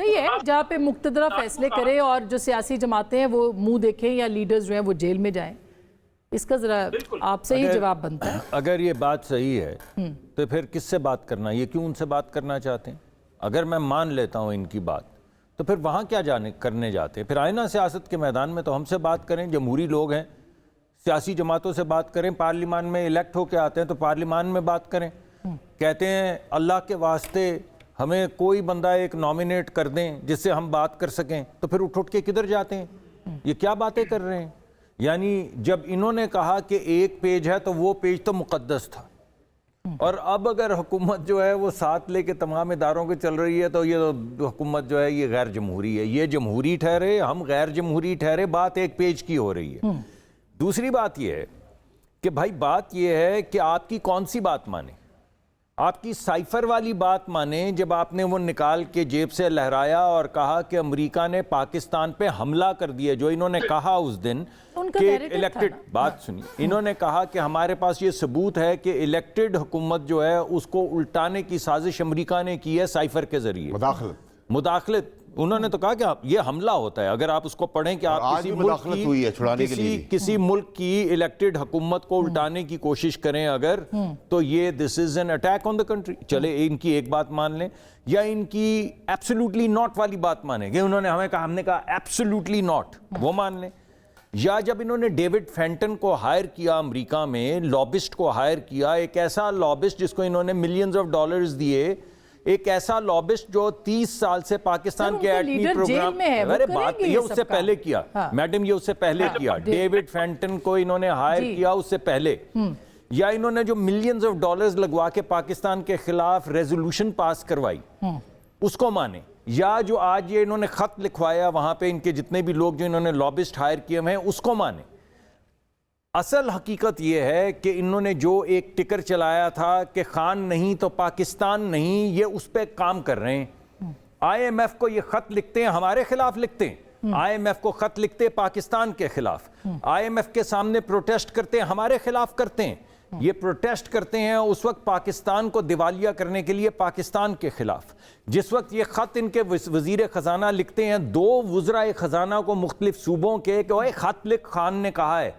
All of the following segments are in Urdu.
صحیح ہے جہاں پہ مقتدرہ فیصلے کرے اور جو سیاسی جماعتیں ہیں وہ منہ دیکھیں یا لیڈرز جو ہیں وہ جیل میں جائیں. اس کا ذرا آپ سے ہی جواب بنتا ہے. اگر یہ بات صحیح ہے تو پھر کس سے بات کرنا, یہ کیوں ان سے بات کرنا چاہتے ہیں؟ اگر میں مان لیتا ہوں ان کی بات تو پھر وہاں کیا کرنے جاتے ہیں؟ پھر آئے نا سیاست کے میدان میں تو ہم سے بات کریں, جمہوری لوگ ہیں, سیاسی جماعتوں سے بات کریں, پارلیمان میں الیکٹ ہو کے آتے ہیں تو پارلیمان میں بات کریں. کہتے ہیں اللہ کے واسطے ہمیں کوئی بندہ ایک نامینیٹ کر دیں جس سے ہم بات کر سکیں, تو پھر اٹھ کے کدھر جاتے ہیں؟ یہ کیا باتیں کر رہے ہیں؟ یعنی جب انہوں نے کہا کہ ایک پیج ہے تو وہ پیج تو مقدس تھا, اور اب اگر حکومت جو ہے وہ ساتھ لے کے تمام اداروں کے چل رہی ہے تو یہ حکومت جو ہے یہ غیر جمہوری ہے. یہ جمہوری ٹھہرے, ہم غیر جمہوری ٹھہرے, بات ایک پیج کی ہو رہی ہے. دوسری بات یہ ہے کہ بھائی بات یہ ہے کہ آپ کی کون سی بات مانیں؟ آپ کی سائفر والی بات مانیں جب آپ نے وہ نکال کے جیب سے لہرایا اور کہا کہ امریکہ نے پاکستان پہ حملہ کر دیا, جو انہوں نے کہا اس دن کہ الیکٹڈ, بات سنی, انہوں نے کہا کہ ہمارے پاس یہ ثبوت ہے کہ الیکٹڈ حکومت جو ہے اس کو الٹانے کی سازش امریکہ نے کی ہے سائفر کے ذریعے, مداخلت. انہوں نے تو کہا کہ یہ حملہ ہوتا ہے. اگر آپ اس کو پڑھیں کہ آپ کسی ملک کی الیکٹڈ حکومت کو الٹانے کی کوشش کریں اگر, تو یہ this is an attack on the country. چلے ان کی ایک بات مان لیں, یا ان کی ایبسولوٹلی ناٹ والی بات مانیں کہ انہوں نے ہمیں کہا, ہم نے کہا ایبسولوٹلی ناٹ, وہ مان لیں. یا جب انہوں نے ڈیوڈ فینٹن کو ہائر کیا امریکہ میں, لابسٹ کو ہائر کیا, ایک ایسا لابسٹ جس کو انہوں نے ملینز آف ڈالرز دیے, ایک ایسا لابسٹ جو 30 سال سے پاکستان کے ایٹمی پروگرام, ارے بات یہ اس سے پہلے کیا میڈم, یہ اس سے پہلے کیا, ڈیوڈ فینٹن کو انہوں نے ہائر کیا اس سے پہلے. یا انہوں نے جو ملینز آف ڈالرز لگوا کے پاکستان کے خلاف ریزولوشن پاس کروائی, اس کو مانے. یا جو آج یہ انہوں نے خط لکھوایا وہاں پہ ان کے جتنے بھی لوگ جو انہوں نے لابسٹ ہائر کیے ہوئے ہیں, اس کو مانے. اصل حقیقت یہ ہے کہ انہوں نے جو ایک ٹکر چلایا تھا کہ خان نہیں تو پاکستان نہیں, یہ اس پہ کام کر رہے ہیں. آئی ایم ایف کو یہ خط لکھتے ہیں, ہمارے خلاف لکھتے ہیں, آئی ایم ایف کو خط لکھتے ہیں پاکستان کے خلاف, آئی ایم ایف کے سامنے پروٹیسٹ کرتے ہیں, ہمارے خلاف کرتے ہیں. یہ پروٹیسٹ کرتے ہیں اس وقت پاکستان کو دیوالیہ کرنے کے لیے پاکستان کے خلاف. جس وقت یہ خط ان کے وزیر خزانہ لکھتے ہیں 2 وزرائے خزانہ کو مختلف صوبوں کے کہ اوے خط لکھ, خان نے کہا ہے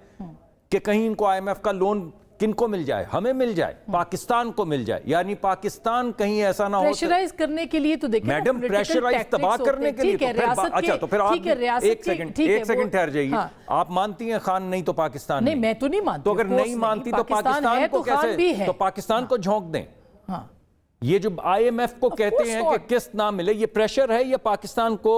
کہ کہیں ان کو آئی ایم ایف کا لون کن کو مل جائے, ہمیں مل جائے, پاکستان کو مل جائے. یعنی پاکستان کہیں ایسا نہ ہو پریشرائز کرنے کے لیے تو دیکھیں میڈم, پریشرائز تباہ کرنے کے لیے. اچھا تو پھر آپ ایک سیکنڈ ٹھہر جائیے, آپ مانتی ہیں خان نہیں تو پاکستان نہیں؟ میں تو نہیں مانتی. تو اگر نہیں مانتی تو پاکستان کو کیسے, تو پاکستان کو جھونک دیں. یہ جو آئی ایم ایف کو کہتے ہیں کہ قسط نہ ملے, یہ پریشر ہے یا پاکستان کو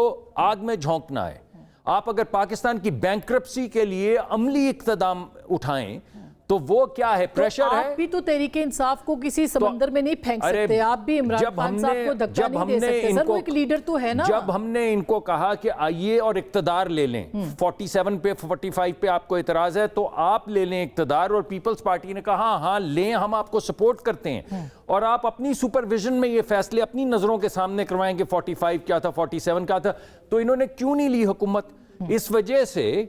آگ میں جھونکنا ہے؟ آپ اگر پاکستان کی بینکرپسی کے لیے عملی اقتدام اٹھائیں تو وہ کیا ہے؟ پریشر ہے. آپ بھی تو تحریک انصاف کو کسی سمندر میں نہیں پھینک سکتے, آپ بھی عمران خان صاحب کو دھکا نہیں دے سکتے. سر وہ ایک لیڈر تو ہے نا. جب ہم نے ان کو کہا کہ آئیے اور اقتدار لے لیں, 47 پہ 45 پہ آپ کو اعتراض ہے تو آپ لے لیں اقتدار, اور پیپلز پارٹی نے کہا ہاں لیں, ہم آپ کو سپورٹ کرتے ہیں, اور آپ اپنی سپرویژن میں یہ فیصلے اپنی نظروں کے سامنے کروائیں کہ 45 کیا تھا, 47 کیا تھا. تو انہوں نے کیوں نہیں لی حکومت؟ اس وجہ سے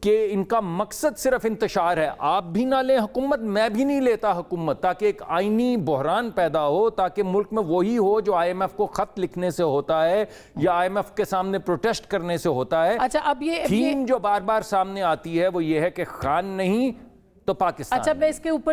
کہ ان کا مقصد صرف انتشار ہے. آپ بھی نہ لیں حکومت, میں بھی نہیں لیتا حکومت, تاکہ ایک آئینی بحران پیدا ہو, تاکہ ملک میں وہی ہو جو آئی ایم ایف کو خط لکھنے سے ہوتا ہے یا آئی ایم ایف کے سامنے پروٹیسٹ کرنے سے ہوتا ہے. اچھا اب یہ تھیم جو بار بار سامنے آتی ہے وہ یہ ہے کہ خان نہیں تو پاکستان. اچھا میں اس کے اوپر